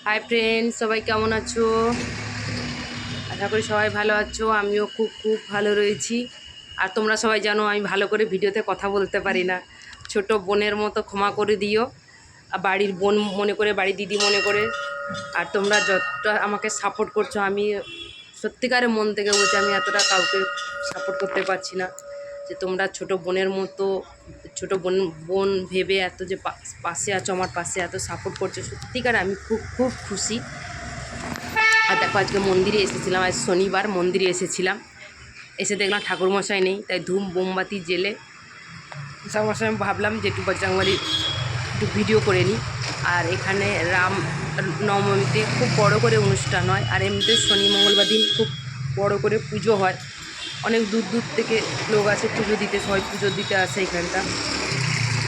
Hi friends, সবাই কেমন আছো? আশা করি সবাই ভালো আছো। আমিও খুব খুব ভালো রয়েছি। আর তোমরা সবাই জানো আমি ভালো করে ভিডিওতে কথা বলতে পারি না। ছোট বোনের মতো ক্ষমা করে দিও, আর বাড়ির বোন মনে করে, বাড়ির দিদি মনে করে। আর তোমরা যতটা আমাকে সাপোর্ট করছো, আমি সত্যিকারের মন থেকে বলছি, আমি এতটা কাউকে সাপোর্ট করতে পারছি না। যে তোমরা ছোট বোনের মতো, ছোট বোন বোন ভেবে এত যে পাশে আছো, আমার পাশে এত সাপোর্ট করছো, সত্যিকার আমি খুব খুব খুশি। আর দেখো, আজকে মন্দিরে এসেছিলাম, আজ শনিবার মন্দিরে এসেছিলাম। এসে দেখলাম ঠাকুরমশাই নেই, তাই ধূম মোমবাতি জেলে ঠাকুরমশাই আমি ভাবলাম যে একটু বজরংবলী একটু ভিডিও করে নিই। আর এখানে রাম নবমীতে খুব বড় করে অনুষ্ঠান হয়, আর এমনিতে শনি মঙ্গলবার দিন খুব বড় করে পুজো হয়। অনেক দূর দূর থেকে লোক আসে পুজো দিতে, সবাই পুজো দিতে আসে এখানটা।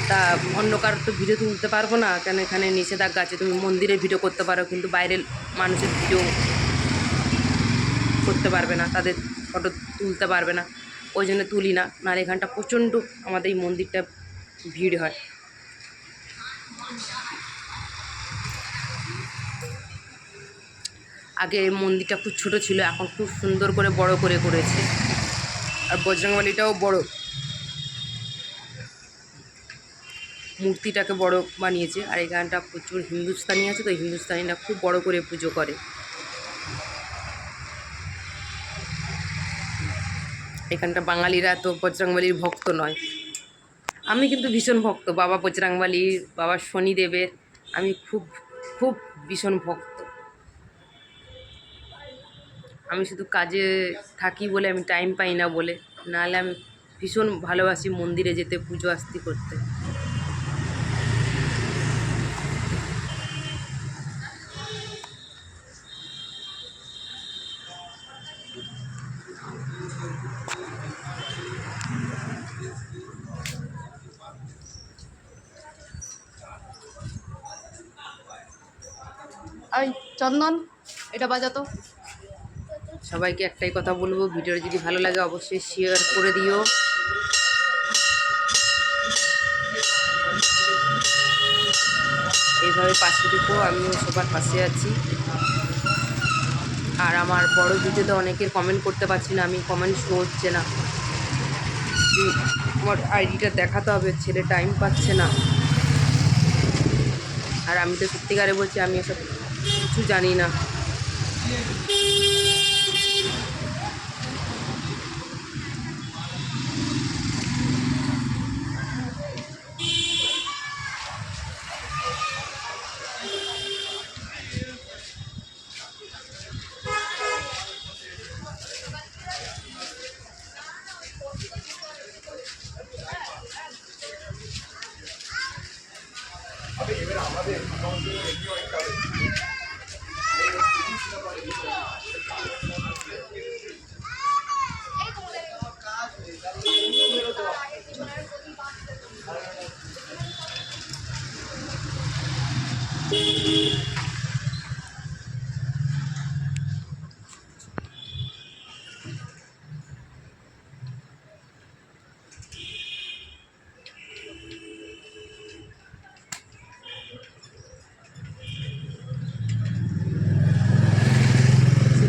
তা অন্য কারোর তো ভিডিও তুলতে পারবো না, কেন এখানে নিষেধাজ্ঞা আছে। তুমি মন্দিরে ভিডিও করতে পারো, কিন্তু বাইরের মানুষের ভিডিও করতে পারবে না, তাদের ফটো তুলতে পারবে না। ওই জন্য তুলি না, নাহলে এখানটা প্রচণ্ড আমাদের এই মন্দিরটা ভিড় হয়। আগে এই মন্দিরটা খুব ছোট ছিল, এখন খুব সুন্দর করে বড় করে করেছে। আর বজরংবলীটাও বড়, মূর্তিটাকে বড় বানিয়েছে। আর এখানটা প্রচুর হিন্দুস্তানি আছে, তো হিন্দুস্তানিরা খুব বড় করে পুজো করে। এখানটা বাঙালিরা তো বজরংবলীর ভক্ত নয়, আমি কিন্তু ভীষণ ভক্ত বাবা বজরংবলীর, বাবা শনিদেবের। আমি খুব খুব ভীষণ ভক্ত। আমি শুধু কাজে থাকি বলে, আমি টাইম পাই না বলে, নাহলে আমি ভীষণ ভালোবাসি মন্দিরে যেতে, পুজো আস্তি করতে। এই চন্দন, এটা বাজাতো। সবাইকে একটাই কথা বলবো, ভিডিওটা যদি ভালো লাগে অবশ্যই শেয়ার করে দিও। এইভাবে পাশে থেকো, আমিও সবার পাশে আছি। আর আমার বড় ভিডিওতে অনেকের কমেন্ট করতে পারছি না, আমি কমেন্ট শো হচ্ছে না। আমার আইডিটা দেখাতে হবে, ছেলে টাইম পাচ্ছে না। আর আমি তো সত্যিকারে বলছি, আমি এসব কিছু জানি না।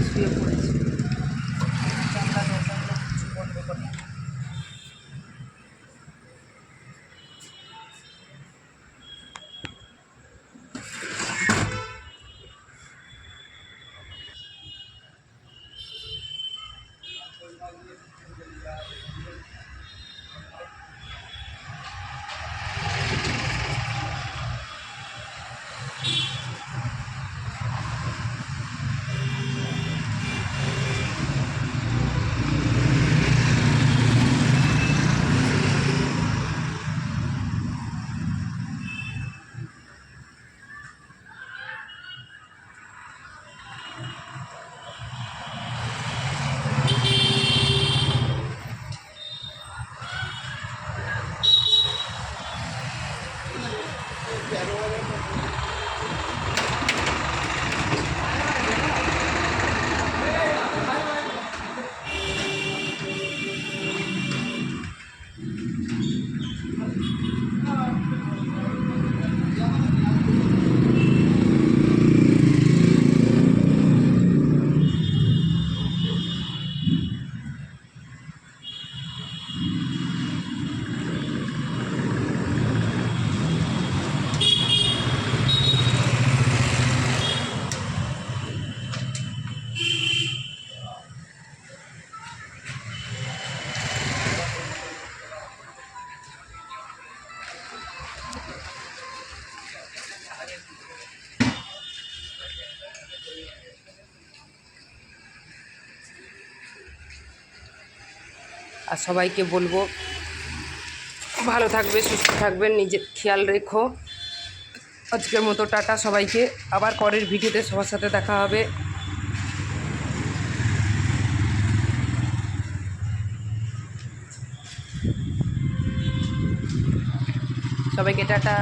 শুয়ে পড়েছি। জানলা দরজাগুলো কিছু বন্ধ করে। আর সবাইকে বলবো ভালো থাকবে, সুস্থ থাকবেন, নিজের খেয়াল রেখো। আজকের মতো টাটা সবাইকে, আবার পরের ভিডিওতে সবার সাথে দেখা হবে। সবাইকে টাটা।